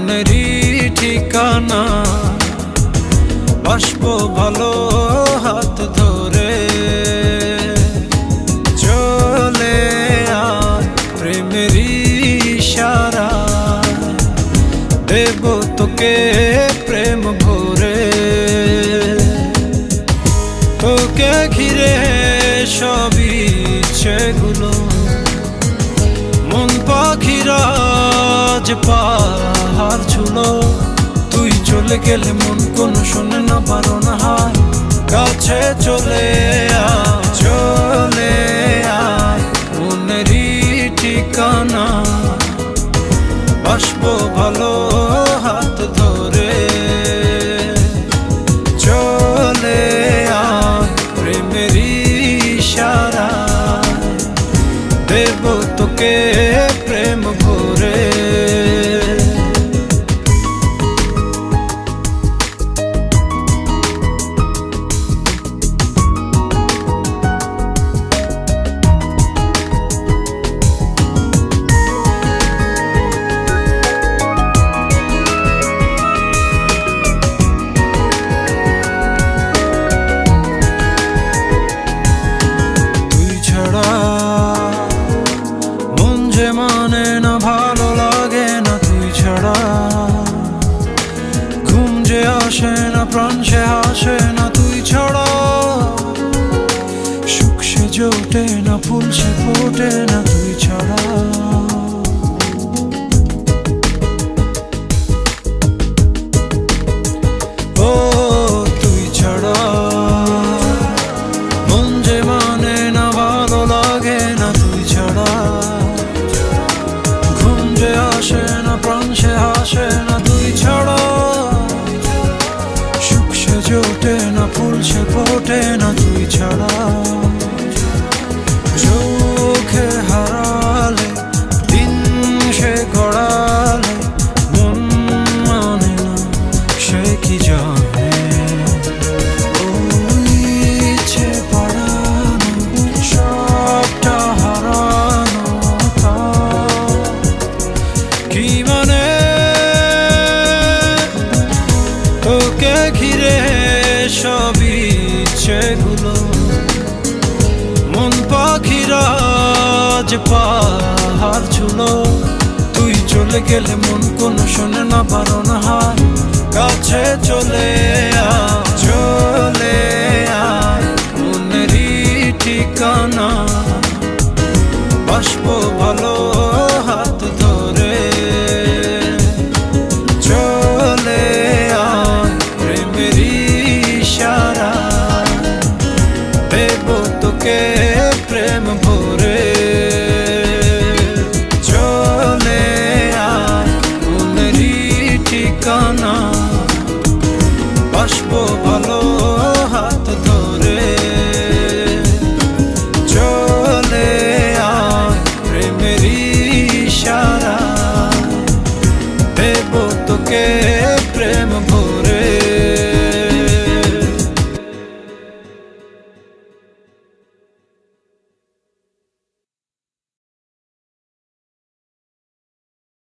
মনেরই ঠিকানা, বাসবো ভালো হাত ধরে। চলে আয় প্রেমেরই ইশারা, দেব তোকে প্রেম ভরে। তোকে ঘিরে সবই ইচ্ছেগুলো, মন পাখিরা যে পাহাড় ছুলো। তুই চলে গেলে মন কোনো শোনে না, বারণ হয় কাছে চলে আয়। চলে আয় মনেরই ঠিকানা, বাসবো ভালো হাত ধরে। চলে আয় প্রেমেরই ইশারা, দেব তোকে প্রেম ভরে। মন যে মানে না, ভালো লাগে না তুই ছাড়া। ঘুম যে আসে না, প্রাণ সে হাসে না তুই ছাড়া। সুখ সে জোটে না, ফুল সে ফোটে না তুই ছাড়া। ও তুই ছাড়া মন যে মানে না, ভালো লাগে না তুই ছাড়া। ঘুম যে আসে না, প্রাণ সে হাসে না তুই ছাড়া। সুখ সে জোটে না, ফুল সে ফোটে না তুই ছাড়া। চোখে হারালে, দিন সে গড়ালে, মন মানে না সে কি জানে। ইচ্ছে পাড়ানো, সবটা হারানো তা কি মানে। তোকে ঘিরে সবই ইচ্ছেগুলো, মন পাখিরা যে পাহাড় ছুলো। তুই চলে গেলে মন কোনো শোনে না, বারণ হয় কাছে চলে আয়। চলে আয় মনেরই ঠিকানা, বাসবো ভালো হাত ধরে। চলে আয় প্রেমেরই ইশারা, দেব তোকে প্রেম ভরে। চলে আয় মনেরই ঠিকানা, বাসবো ভালো হাত ধরে। চলে আয় প্রেমেরই ইশারা, দেব তোকে